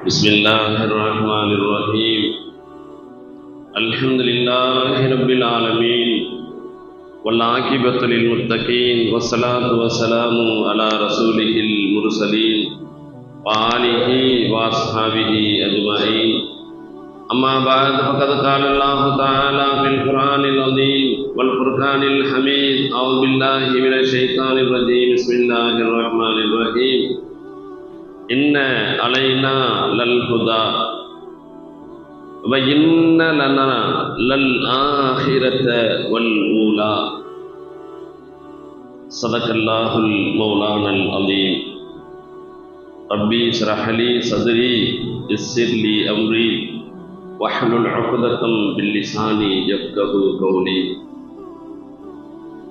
بسم الله الرحمن الرحيم الحمد لله رب العالمين والعاقبة للمتقين والصلاة والسلام على رسوله المرسلين وآله وأصحابه أجمعين أما بعد فقد قال الله تعالى في القرآن العظيم والفرقان الحميد أعوذ بالله من الشيطان الرجيم بسم الله الرحمن الرحيم إن علينا للهدى وإن لنا للآخرة والأولى صدق الله المولانا العظيم ربي اشرح لي صدري يسر لي أمري واحلل عقدة من لساني يفقهوا قولي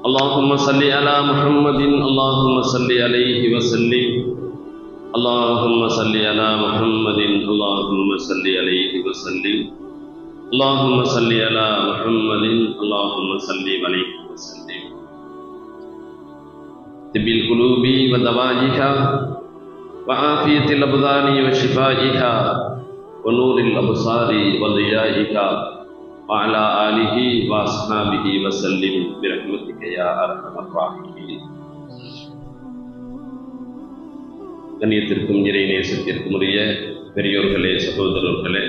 اللهم صل على محمد اللهم صل عليه وسلم اللهم صل على محمد اللهم صل عليه وسلم اللهم صل على محمد اللهم صل عليه وسلم طب القلوب ودوائها وعافية الأبدان وشفائها ونور الأبصار وضيائها وعلى آله وأصحابه وسلم برحمتك يا أرحم الراحمين. கண்ணியத்திற்கும் இறை நேசத்திற்கும் உரிய பெரியோர்களே, சகோதரர்களே,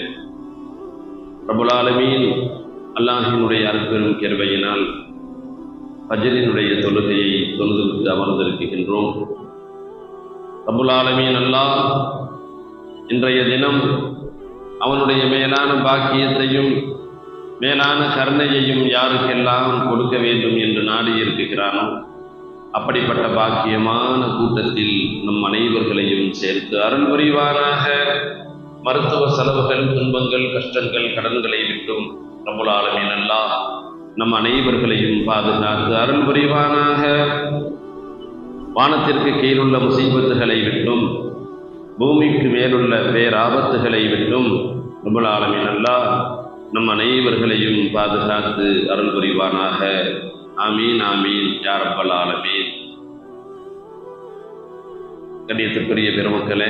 ரப்புல் ஆலமீன் அல்லாஹினுடைய அருட்பெரும் கிருபையினால் ஃபஜ்ரினுடைய தொழுகையை தொழுதுவிட்டு அமர்ந்திருக்கின்றோம். ரப்புல் ஆலமீன் அல்லாஹ் இன்றைய தினம் அவனுடைய மேலான பாக்கியத்தையும் மேலான கருணையையும் யாருக்கெல்லாம் கொடுக்க வேண்டும் என்று நாடி இருக்கிறானோ அப்படிப்பட்ட பாக்கியமான கூட்டத்தில் நம் அனைவர்களையும் சேர்த்து அருள் புரிவானாக. மருத்துவ செலவுகள், துன்பங்கள், கஷ்டங்கள், கடன்களை விட்டும் ரப்புல் ஆலமீன் அல்லாஹ் நம் அனைவர்களையும் பாதுகாத்து அருள் புரிவானாக. வானத்திற்கு கீழுள்ள முசீபத்துகளை விட்டும் பூமிக்கு மேலுள்ள பேராபத்துகளை விட்டும் ரப்புல் ஆலமீன் அல்லாஹ் நம் அனைவர்களையும் பாதுகாத்து அருள் புரிவானாக. ஆமீன் ஆமீன் யா ரப்பல் ஆலமீன். கண்ணியத்திற்குரிய பெருமக்களே,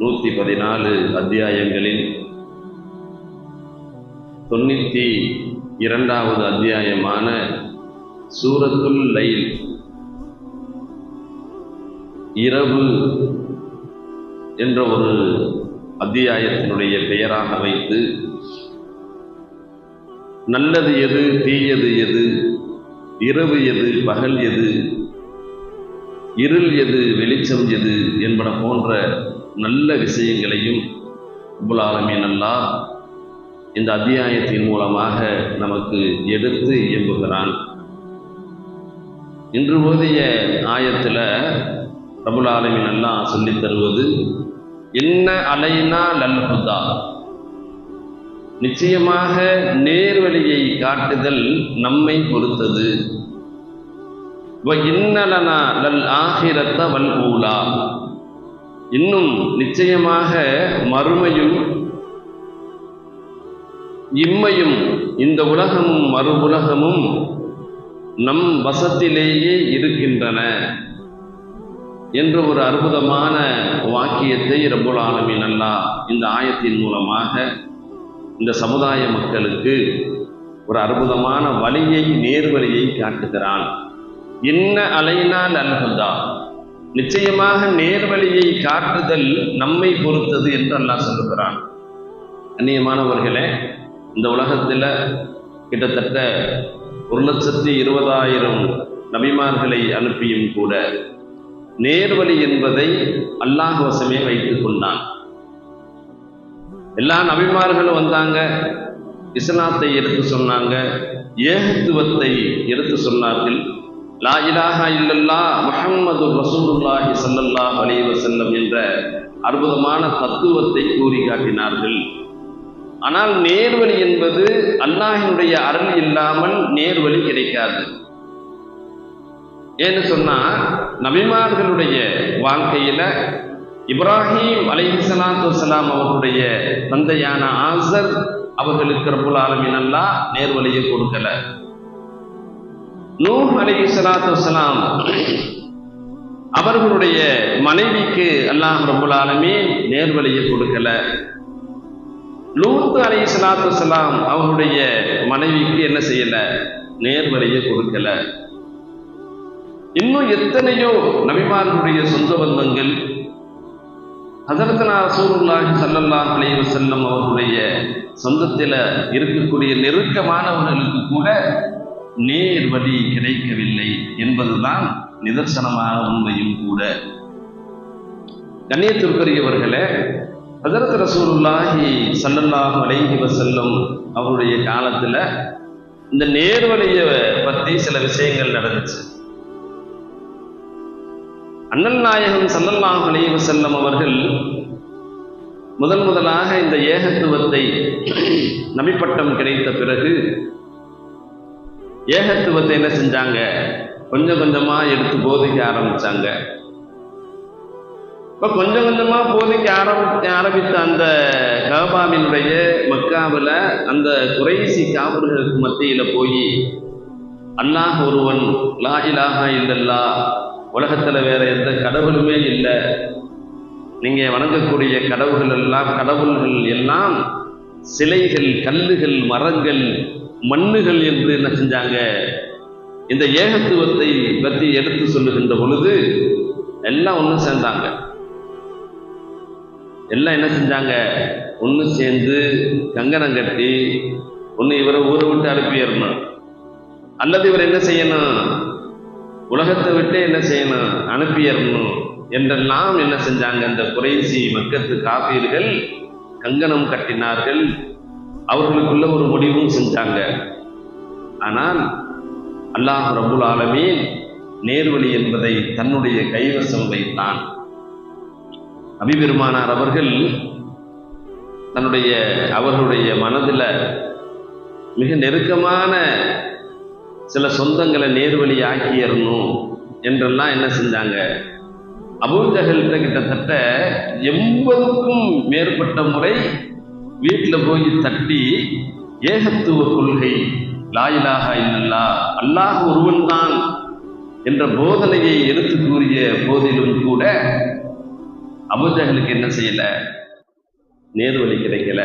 114 அத்தியாயங்களில் 92வது அத்தியாயமான சூரத்துல் லைல், இரவு என்ற ஒரு அத்தியாயத்தினுடைய பெயராக வைத்து நல்லது எது, தீயது எது, இரவு எது, பகல் எது, இருள் எது, வெளிச்சம் எது என்பன போன்ற நல்ல விஷயங்களையும் ரப்புல் ஆலமீன் அல்லாஹ் இந்த அத்தியாயத்தின் மூலமாக நமக்கு எடுத்து இயம்புகிறான். இன்று ஓதிய ஆயத்தில் ரப்புல் ஆலமீன் அல்லாஹ் சொல்லித் தருவது இன்ன அலைனா லல் ஹுதா, நிச்சயமாக நேர்வழியை காட்டுதல் நம்மை பொறுத்தது. இன்னலனா லல் ஆகிரத்த வல் ஊலா, இன்னும் நிச்சயமாக மறுமையும் இம்மையும் இந்த உலகமும் மறு உலகமும் நம் வசத்திலேயே இருக்கின்றன என்ற ஒரு அற்புதமான வாக்கியத்தை ரப்புல் ஆலமீன் அல்லாஹ் இந்த ஆயத்தின் மூலமாக இந்த சமுதாய மக்களுக்கு ஒரு அற்புதமான வழியை, நேர்வழியை காட்டுகிறான். இன்ன அலைனால் அல்ஹுதா, நிச்சயமாக நேர்வழியை காட்டுதல் நம்மை பொறுத்தது என்று அல்லாஹ் சொல்லுகிறான். கண்ணியமானவர்களே, இந்த உலகத்தில் கிட்டத்தட்ட 1,20,000 நபிமார்களை அனுப்பியும் கூட நேர்வழி என்பதை அல்லாஹ் வசமே வைத்துக் கொண்டான். எல்லா நபிமார்களும் வந்தாங்க, இஸ்லாத்தை எடுத்து சொன்னாங்க, ஏகத்துவத்தை எடுத்து சொன்னார்கள். லா இலாஹா இல்லல்லாஹ் முஹம்மது ரசூலுல்லாஹி ஸல்லல்லாஹு அலைஹி வஸல்லம் என்ற அற்புதமான தத்துவத்தை கூறி காட்டினார்கள். ஆனால் நேர்வழி என்பது அல்லாஹ்வினுடைய அருள் இல்லாமல் நேர்வழி கிடைக்காது. ஏன்னு சொன்னா, நபிமார்களுடைய வாழ்க்கையில இப்ராஹிம் அலைஹிஸ்ஸலாத்து வஸ்ஸலாம் அவர்களுடைய தந்தையான ஆசர் அவர்களுக்கு ரப்புல் ஆலமீன் அல்லாஹ் நேர்வழியை கொடுக்கல. நூஹ் அலைஹிஸ்ஸலாத்து வஸ்ஸலாம் அவர்களுடைய மனைவிக்கு அல்லாஹ் ரப்புல் ஆலமீன் நேர்வழியை கொடுக்கல. லூத் அலைஹிஸ்ஸலாத்து வஸ்ஸலாம் அவருடைய மனைவிக்கு என்ன செய்யல? நேர்வழியை கொடுக்கல. இன்னும் எத்தனையோ நபிமார்களுடைய சொந்த பந்தங்கள் ஹஸரத்னா ரசூலுல்லாஹி ஸல்லல்லாஹு அலைஹி வஸல்லம் அவர்களுடைய சொந்தத்தில் இருக்கக்கூடிய நெருக்கமானவர்களுக்கு கூட நேர்வழி கிடைக்கவில்லை என்பதுதான் நிதர்சனமான உண்மையும் கூட. கண்ணியத்திற்குரியவர்களே, ஹஸரத் ரசூலுல்லாஹி ஸல்லல்லாஹு அலைஹி வஸல்லம் அவருடைய காலத்தில் இந்த நேர்வழியை பற்றி சில விஷயங்கள் நடந்துச்சு. அண்ணல் நாயகம் ஸல்லல்லாஹு அலைஹி வஸல்லம் அவர்கள் முதலாக இந்த ஏகத்துவத்தை நபிப்பட்டம் கிடைத்த பிறகு ஏகத்துவத்தை என்ன செஞ்சாங்க? கொஞ்சம் கொஞ்சமா எடுத்து போதிக்க ஆரம்பிச்சாங்க. இப்போ கொஞ்சம் கொஞ்சமா போதிக்க ஆரம்பித்த அந்த கஅபாவினுடைய மக்காவில் அந்த குறைசி காஃபிர்களுக்கு மத்தியில போய் அல்லாஹ் ஒருவன், லா இலாஹா இல்லல்லாஹ், உலகத்துல வேற எந்த கடவுளுமே இல்லை, நீங்க வணங்கக்கூடிய கடவுள்கள் எல்லாம் சிலைகள், கல்லுகள், மரங்கள், மண்ணுகள் என்று என்ன செஞ்சாங்க? இந்த ஏகத்துவத்தை பற்றி எடுத்து சொல்லுகின்ற பொழுது எல்லாம் ஒன்று சேர்ந்தாங்க. எல்லாம் என்ன செஞ்சாங்க? ஒன்று சேர்ந்து கங்கணம் கட்டி ஒன்று இவரை ஊரை விட்டு அனுப்பிடணும், அல்லது இவர் என்ன செய்யணும்? உலகத்தை விட்டு என்ன செய்யணும்? அனுப்பிடணும் என்றெல்லாம் என்ன செஞ்சாங்க? இந்த குறைசி மக்கத்து காஃபிர்கள் கங்கணம் கட்டினார்கள். அவர்களுக்குள்ள ஒரு முடிவும் செஞ்சாங்க. ஆனால் அல்லாஹ் ரப்புல் ஆலமீன் நேர்வழி என்பதை தன்னுடைய கைவசம் வைத்தான். நபி பெருமானார் அவர்கள் அவர்களுடைய மனதில் மிக நெருக்கமான சில சொந்தங்களை நேர்வழி ஆக்கியறணும் என்றெல்லாம் என்ன செஞ்சாங்க? அபூஜஹல்கிட்ட கிட்டத்தட்ட 80க்கும் மேற்பட்ட முறை வீட்டில் போய் தட்டி ஏகத்துவ கொள்கை, லா இலாஹா இல்லல்லாஹ், அல்லாஹ் ஒருவன் தான் என்ற போதனையை எடுத்து கூறிய போதிலும் கூட அபூஜஹலுக்கு என்ன செய்யல? நேர்வழி கிடைக்கல.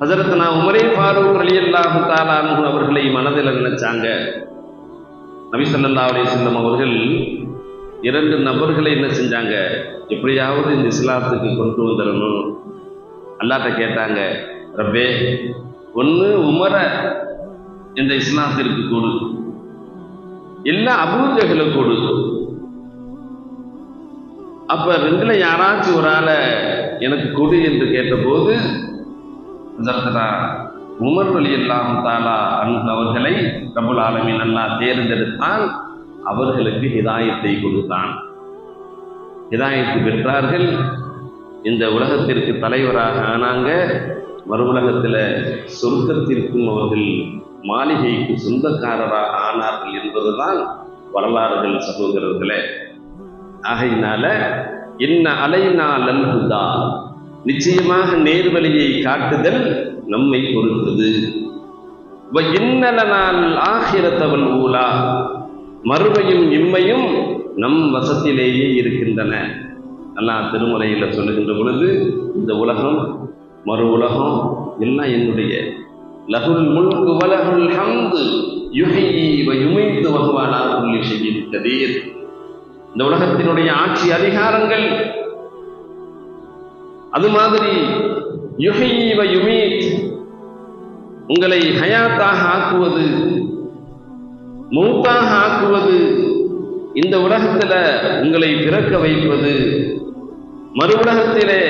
ஹஸரத்னா உமரே ஃபாரூக் ரலியல்லாஹு தஆலா அன்ஹு அவர்களை மனதில் நினைச்சாங்க. நபி ஸல்லல்லாஹு அலைஹி வஸல்லம் அவர்கள் 2 நபர்களை என்ன செஞ்சாங்க? எப்படியாவது இந்த இஸ்லாத்துக்கு கொண்டு வந்துடணும். அல்லாஹ்ட்ட கேட்டாங்க, ரப்பே, ஒன்று உமரை இந்த இஸ்லாத்திற்கு கொடு, இல்லை அபூஜஹலை கொடு. அப்ப 2ல யாராச்சும் ஒரு ஆளை எனக்கு கொடு என்று கேட்டபோது உமர் ரலியல்லாஹு தஆலா அன்ஹு அவர்களை ரப்புல் ஆலமீன் அல்லாஹ் தேர்ந்தெடுத்தான். அவர்களுக்கு ஹிதாயத்தை கொடுத்தான். ஹிதாயத்து பெற்றார்கள். இந்த உலகத்திற்கு தலைவராக ஆனாங்க. மறு உலகத்தில் சொர்க்கத்திற்கும் அவர்கள் மாளிகைக்கு சொந்தக்காரராக ஆனார்கள் என்பதுதான் வரலாறுகள் சகோதரர்களே. ஆகையினால இன்ன அலைனா லல் ஹுதா, நிச்சயமாக நேர்வழியை காட்டுதல் நம்மை பொறுத்தது. இன்னலனால் ஆகிரத்தவல் ஊலா, மறுமையும் இம்மையும் நம் வசத்திலேயே இருக்கின்றன. அல்லாஹ் திருமலையில் சொல்லுகின்ற பொழுது இந்த உலகம், மறு உலகம் எல்லாம் என்னுடைய, லஹுல் முல்கு வலஹுல் ஹம்து யுஹ்யி வ யுமீத்து வ ஹுவ அலா குல்லி ஷைஇன் கதீர். இந்த உலகத்தினுடைய ஆட்சி அதிகாரங்கள், அது மாதிரி யுஹ்யி வ யுமீத், உங்களை ஹயாத்தாக ஆக்குவது, மௌத்தாக ஆக்குவது, இந்த உலகத்தில் உங்களை பிறக்க வைப்பது, மறு உலகத்திலே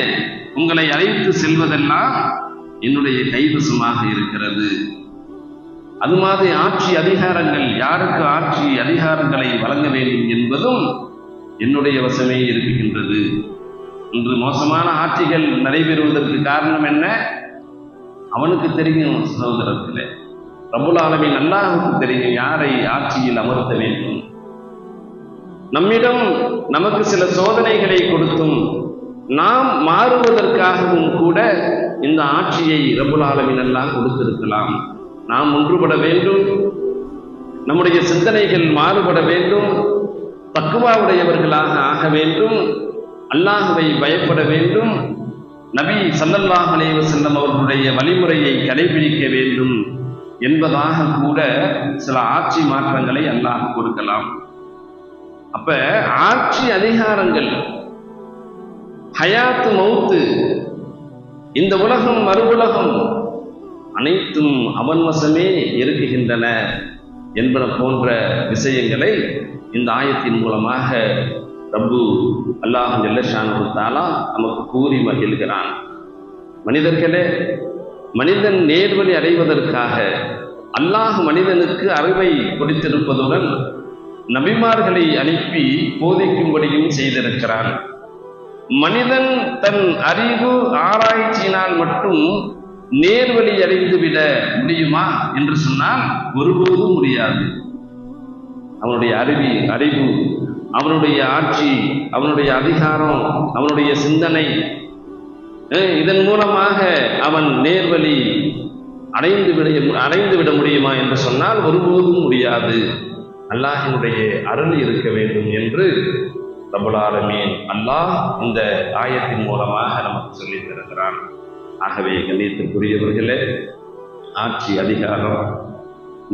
உங்களை அழைத்து செல்வதெல்லாம் என்னுடைய கைவசமாக இருக்கிறது. அது மாதிரி ஆட்சி அதிகாரங்கள், யாருக்கு ஆட்சி அதிகாரங்களை வழங்க வேண்டும் என்பதும் என்னுடைய வசமே இருக்கின்றது. இன்று மோசமான ஆட்சிகள் நடைபெறுவதற்கு காரணம் என்ன? அவனுக்கு தெரியும் சகோதரத்திலே, ரப்புல் ஆலமீன் அல்லாஹ்வுக்கு தெரியும் யாரை ஆட்சியில் அமர்த்த வேண்டும். நம்மிடம் நமக்கு சில சோதனைகளை கொடுத்தும் நாம் மாறுவதற்காகவும் கூட இந்த ஆட்சியை ரப்புல் ஆலமீன் அல்லாஹ் கொடுத்திருக்கலாம். நாம் ஒன்றுபட வேண்டும், நம்முடைய சிந்தனைகள் மாறுபட வேண்டும், தக்குவாவுடையவர்களாக ஆக வேண்டும், அல்லாஹ்வை பயப்பட வேண்டும், நபி ஸல்லல்லாஹு அலைஹி வஸல்லம் அவர்களுடைய வழிமுறையை கடைபிடிக்க வேண்டும் என்பதாக கூட சில ஆட்சி மாற்றங்களை அல்லாஹ் கொடுக்கலாம். அப்ப ஆட்சி அதிகாரங்கள், ஹயாத்து மௌத்து, இந்த உலகம் மறு உலகம் அனைத்தும் அவன் வசமே இருக்குகின்றன என்பன போன்ற விஷயங்களை இந்த ஆயத்தின் மூலமாக ரப்பு அல்லாஹ் ஜல்ல ஷானஹு தஆலா நமக்கு கூறி மகிழ்கிறான். மனிதர்களே, மனிதன் நேர்வழி அடைவதற்காக அல்லாஹ் மனிதனுக்கு அறிவை கொடுத்திருப்பதுடன் நபிமார்களை அனுப்பி போதிக்கும்படியும் செய்திருக்கிறான். மனிதன் தன் அறிவு ஆராய்ச்சியினால் மட்டும் நேர்வழி அடைந்துவிட முடியுமா என்று சொன்னால் ஒருபோதும் முடியாது. அவனுடைய அறிவு, அவனுடைய ஆட்சி, அவனுடைய அதிகாரம், அவனுடைய சிந்தனை, இதன் மூலமாக அவன் நேர்வழி அடைந்துவிட முடியுமா என்று சொன்னால் ஒருபோதும் முடியாது. அல்லாஹினுடைய அருள் இருக்க வேண்டும் என்று ரப்பல் ஆலமீன் அல்லாஹ் இந்த ஆயத்தின் மூலமாக நமக்கு சொல்லி தருகிறான். ஆகவே கண்ணியத்திற்குரியவர்களே, ஆட்சி அதிகாரம்,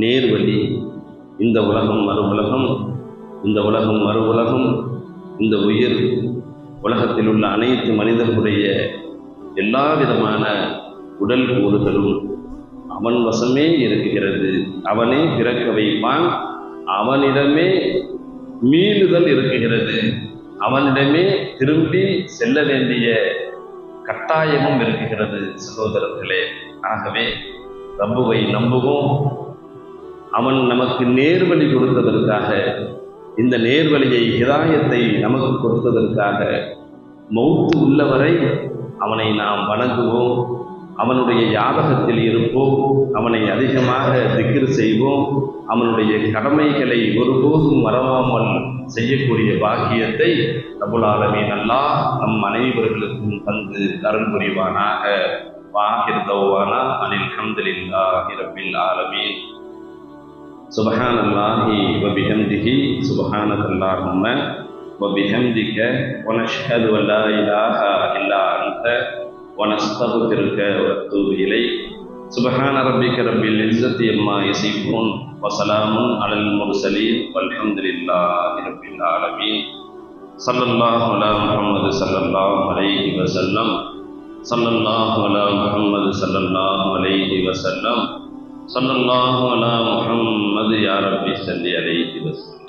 நேர்வழி, இந்த உலகம் மறு உலகம், இந்த உலகம் மறு உலகம், இந்த உயிர், உலகத்தில் உள்ள அனைத்து மனிதர்களுடைய எல்லா விதமான உடல் கூறுகளும் அவன் வசமே இருக்கிறது. அவனே பிறக்க வைப்பான், அவனிடமே மீளுதல் இருக்குகிறது, அவனிடமே திரும்பி செல்ல வேண்டிய கட்டாயமும் இருக்குகிறது. சகோதரர்களே, ஆகவே ரப்புவை நம்புவோம். அவன் நமக்கு நேர்வழி கொடுத்ததற்காக, இந்த நேர்வழியை ஹிதாயத்தை நமக்கு கொடுத்ததற்காக மௌத்து உள்ளவரை அவனை நாம் வணங்குவோம், அவனுடைய ஞாபகத்தில் இருப்போம், அவனை அதிகமாக திக்ர் செய்வோம், அவனுடைய கடமைகளை ஒருபோதும் மறவாமல் செய்யக்கூடிய பாக்கியத்தை ரப்புல் ஆலமீன் அல்லாஹ் நம் அனைவர்களுக்கும் தந்து அருள் புரிவானாக. வாஹிர் தௌவானா அனில் ஹம்துலில்லாஹி ரப்பில் ஆலமீன். சுப்ஹானல்லாஹி வ பிஹம்திஹி சுப்ஹானல்லாஹும்ம வ பிஹம்திக வ நஷ்ஹது அன் லா இலாஹா இல்லா அன்த வ நஸ்தக்ஃபிருக வ நத்தூபு இலைக். சுப்ஹான ரப்பிக ரப்பில் இஸ்ஸத்தி அம்மா யசிஃபூன் வ ஸலாமுன் அலல் முர்ஸலீன் வல்ஹம்துலில்லாஹி ரப்பில் ஆலமீன். ஸல்லல்லாஹு அலா முஹம்மது ஸல்லல்லாஹு அலைஹி வஸல்லம். ஸல்லல்லாஹு அலா முஹம்மது ஸல்லல்லாஹு அலைஹி வஸல்லம். ஸல்லல்லாஹு அலா முஹம்மது யா ரப்பி ஸல்லி அலைஹி வஸல்லம்.